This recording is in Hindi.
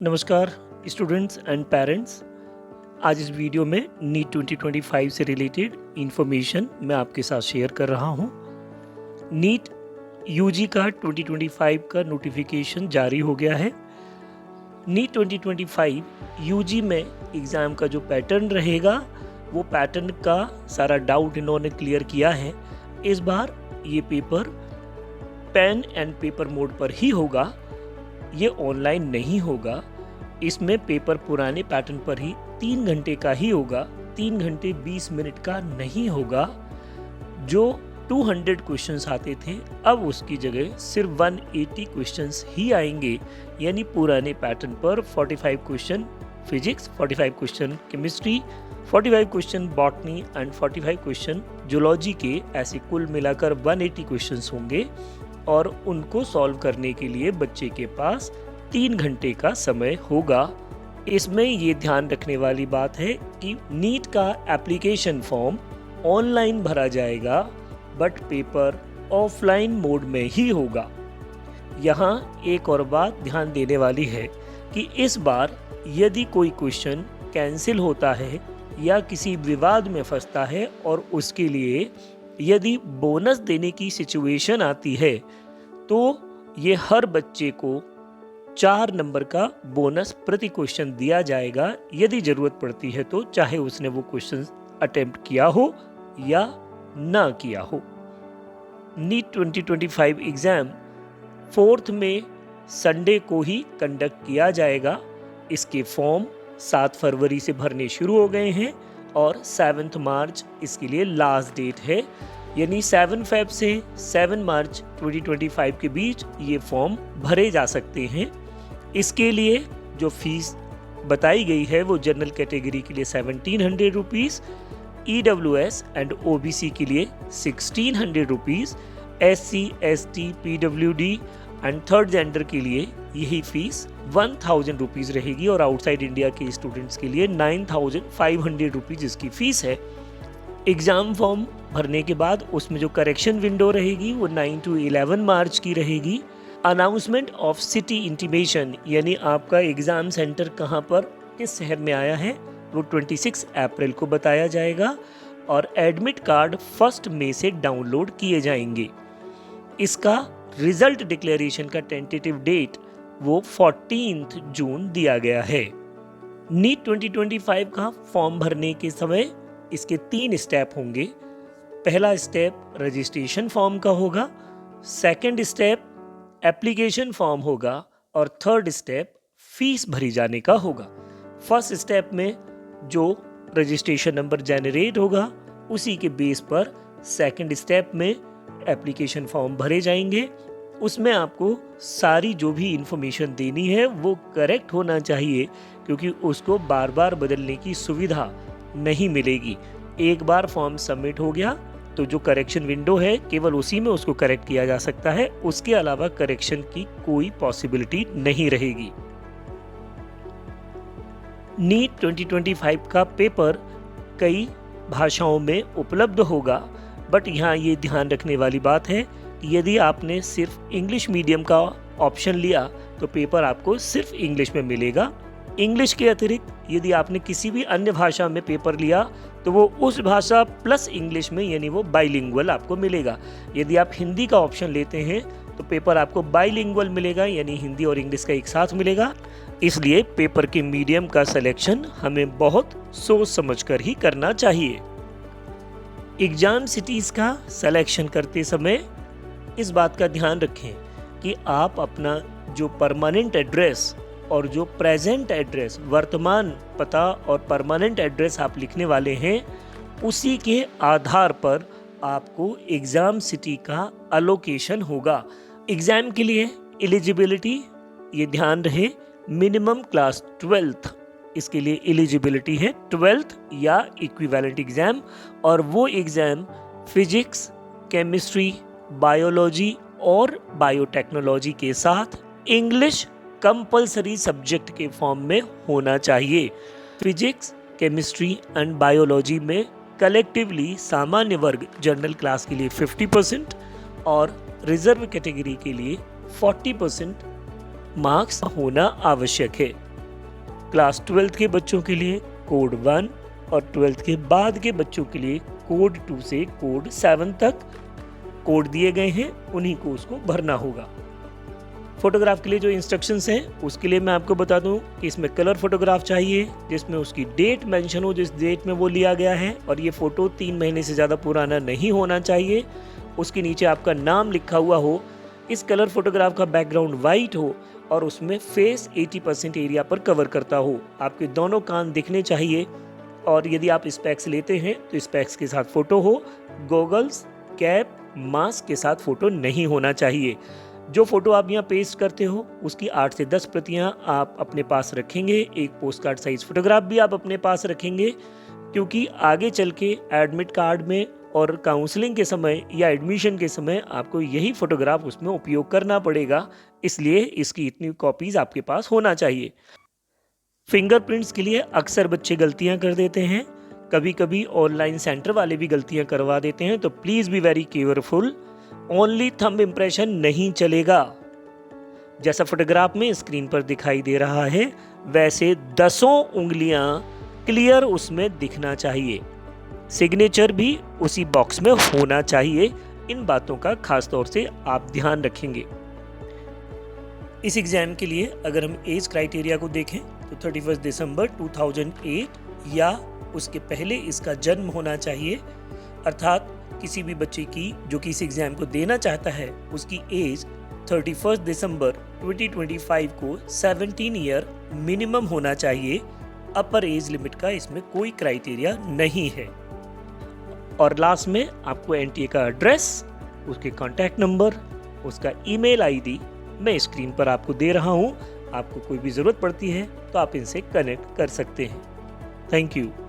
नमस्कार स्टूडेंट्स एंड पेरेंट्स। आज इस वीडियो में नीट 2025 से रिलेटेड इंफॉर्मेशन मैं आपके साथ शेयर कर रहा हूं। नीट यूजी का 2025 का नोटिफिकेशन जारी हो गया है। नीट 2025 यूजी में एग्ज़ाम का जो पैटर्न रहेगा वो पैटर्न का सारा डाउट इन्होंने क्लियर किया है। इस बार ये paper pen and paper mode पर ही होगा, ये ऑनलाइन नहीं होगा। इसमें पेपर पुराने पैटर्न पर ही 3 घंटे का ही होगा, 3 घंटे 20 मिनट का नहीं होगा। जो 200 क्वेश्चंस आते थे अब उसकी जगह सिर्फ 180 क्वेश्चंस ही आएंगे, यानी पुराने पैटर्न पर 45 question physics, 45 question chemistry, 45 question botany and 45 question zoology के, ऐसे कुल मिलाकर 180 क्वेश्चंस होंगे और उनको सॉल्व करने के लिए बच्चे के पास 3 घंटे का समय होगा। इसमें ये ध्यान रखने वाली बात है कि नीट का एप्लीकेशन फॉर्म ऑनलाइन भरा जाएगा बट पेपर ऑफलाइन मोड में ही होगा। यहाँ एक और बात ध्यान देने वाली है कि इस बार यदि कोई क्वेश्चन कैंसिल होता है या किसी विवाद में फंसता है और उसके लिए यदि बोनस देने की सिचुएशन आती है तो ये हर बच्चे को 4 नंबर का बोनस प्रति क्वेश्चन दिया जाएगा यदि जरूरत पड़ती है तो, चाहे उसने वो क्वेश्चन अटेम्प्ट किया हो या ना किया हो। नीट 2025 एग्जाम 4 में संडे को ही कंडक्ट किया जाएगा। इसके फॉर्म 7 फरवरी से भरने शुरू हो गए हैं और 7 मार्च इसके लिए लास्ट डेट है, यानी 7 फेब से 7 मार्च 2025 के बीच ये फॉर्म भरे जा सकते हैं। इसके लिए जो फीस बताई गई है वो जनरल कैटेगरी के लिए 1700 रुपीज़, EWS एंड OBC के लिए 1600 rupees, SC, ST, PWD and third gender के लिए यही फीस 1000 रुपीज़ रहेगी और आउटसाइड इंडिया के स्टूडेंट्स के लिए 9500 रुपीज़ इसकी फीस है। एग्ज़ाम फॉर्म भरने के बाद उसमें जो करेक्शन विंडो रहेगी वो 9 to 11 मार्च की रहेगी। अनाउंसमेंट ऑफ सिटी इंटीमेशन, यानी आपका एग्ज़ाम सेंटर कहाँ पर किस शहर में आया है, वो 26 अप्रैल को बताया जाएगा और एडमिट कार्ड 1 मई से डाउनलोड किए जाएंगे। इसका रिजल्ट डिक्लेरेशन का टेंटेटिव डेट वो 14 जून दिया गया है। नीट 2025 का फॉर्म भरने के समय इसके 3 स्टेप होंगे। पहला स्टेप रजिस्ट्रेशन फॉर्म का होगा, सेकंड स्टेप एप्लीकेशन फॉर्म होगा और थर्ड स्टेप फीस भरी जाने का होगा। फर्स्ट स्टेप में जो रजिस्ट्रेशन नंबर जनरेट होगा उसी के बेस पर सेकंड स्टेप में एप्लीकेशन फॉर्म भरे जाएंगे। उसमें आपको सारी जो भी इंफॉर्मेशन देनी है वो करेक्ट होना चाहिए, क्योंकि उसको बार बार बदलने की सुविधा नहीं मिलेगी। एक बार फॉर्म सबमिट हो गया तो जो करेक्शन विंडो है केवल उसी में उसको करेक्ट किया जा सकता है, उसके अलावा करेक्शन की कोई पॉसिबिलिटी नहीं रहेगी। नीट 2025 का पेपर कई भाषाओं में उपलब्ध होगा, बट यहाँ ये ध्यान रखने वाली बात है कि यदि आपने सिर्फ इंग्लिश मीडियम का ऑप्शन लिया तो पेपर आपको सिर्फ इंग्लिश में मिलेगा। इंग्लिश के अतिरिक्त यदि आपने किसी भी अन्य भाषा में पेपर लिया तो वो उस भाषा प्लस इंग्लिश में, यानी वो बाइलिंगुअल आपको मिलेगा। यदि आप हिंदी का ऑप्शन लेते हैं तो पेपर आपको बाइलिंगुअल मिलेगा, यानी हिंदी और इंग्लिश का एक साथ मिलेगा। इसलिए पेपर के मीडियम का सिलेक्शन हमें बहुत सोच समझकर ही करना चाहिए। एग्जाम सिटीज़ का सिलेक्शन करते समय इस बात का ध्यान रखें कि आप अपना जो परमानेंट एड्रेस और जो प्रेजेंट एड्रेस, वर्तमान पता और परमानेंट एड्रेस आप लिखने वाले हैं, उसी के आधार पर आपको एग्ज़ाम सिटी का अलोकेशन होगा। एग्ज़ाम के लिए एलिजिबिलिटी, ये ध्यान रहे, मिनिमम क्लास 12th इसके लिए एलिजिबिलिटी है, 12th या इक्विवेलेंट एग्ज़ाम, और वो एग्ज़ाम फिजिक्स, केमिस्ट्री, बायोलॉजी और बायोटेक्नोलॉजी के साथ इंग्लिश कंपलसरी सब्जेक्ट के फॉर्म में होना चाहिए। फिजिक्स, केमिस्ट्री एंड बायोलॉजी में कलेक्टिवली सामान्य वर्ग जनरल क्लास के लिए 50% और रिजर्व कैटेगरी के लिए 40% मार्क्स होना आवश्यक है। क्लास 12th के बच्चों के लिए कोड 1 और 12th के बाद के बच्चों के लिए कोड 2 से कोड 7 तक कोड दिए गए हैं, उन्हीं को उसको भरना होगा। फोटोग्राफ के लिए जो इंस्ट्रक्शंस हैं उसके लिए मैं आपको बता दूं कि इसमें कलर फोटोग्राफ चाहिए जिसमें उसकी डेट मेंशन हो, जिस डेट में वो लिया गया है, और ये फ़ोटो 3 महीने से ज़्यादा पुराना नहीं होना चाहिए। उसके नीचे आपका नाम लिखा हुआ हो। इस कलर फोटोग्राफ का बैकग्राउंड वाइट हो और उसमें फेस 80% एरिया पर कवर करता हो। आपके दोनों कान दिखने चाहिए, और यदि आप स्पेक्स लेते हैं तो स्पेक्स के साथ फ़ोटो हो। गॉगल्स, कैप, मास्क के साथ फ़ोटो नहीं होना चाहिए। जो फ़ोटो आप यहाँ पेस्ट करते हो उसकी 8 से 10 प्रतियाँ आप अपने पास रखेंगे। एक पोस्ट कार्ड साइज फ़ोटोग्राफ भी आप अपने पास रखेंगे, क्योंकि आगे चल के एडमिट कार्ड में और काउंसलिंग के समय या एडमिशन के समय आपको यही फ़ोटोग्राफ उसमें उपयोग करना पड़ेगा, इसलिए इसकी इतनी कॉपीज़ आपके पास होना चाहिए। फिंगरप्रिंट्स के लिए अक्सर बच्चे गलतियाँ कर देते हैं, कभी कभी ऑनलाइन सेंटर वाले भी गलतियाँ करवा देते हैं, तो please be very careful. Only thumb impression नहीं चलेगा। जैसा फोटोग्राफ में स्क्रीन पर दिखाई दे रहा है वैसे 10 उंगलियां क्लियर उसमें दिखना चाहिए। सिग्नेचर भी उसी बॉक्स में होना चाहिए। इन बातों का खास तौर से आप ध्यान रखेंगे। इस एग्जाम के लिए अगर हम एज क्राइटेरिया को देखें तो 31 दिसंबर 2008 या उसके पहले इसका जन्म होना चाहिए, अर्थात किसी भी बच्चे की जो कि इस एग्जाम को देना चाहता है उसकी एज 31 दिसंबर 2025 को 17 ईयर मिनिमम होना चाहिए। अपर एज लिमिट का इसमें कोई क्राइटेरिया नहीं है। और लास्ट में आपको एनटीए का एड्रेस, उसके कॉन्टैक्ट नंबर, उसका ईमेल आईडी मैं स्क्रीन पर आपको दे रहा हूँ। आपको कोई भी ज़रूरत पड़ती है तो आप इनसे कनेक्ट कर सकते हैं। Thank you.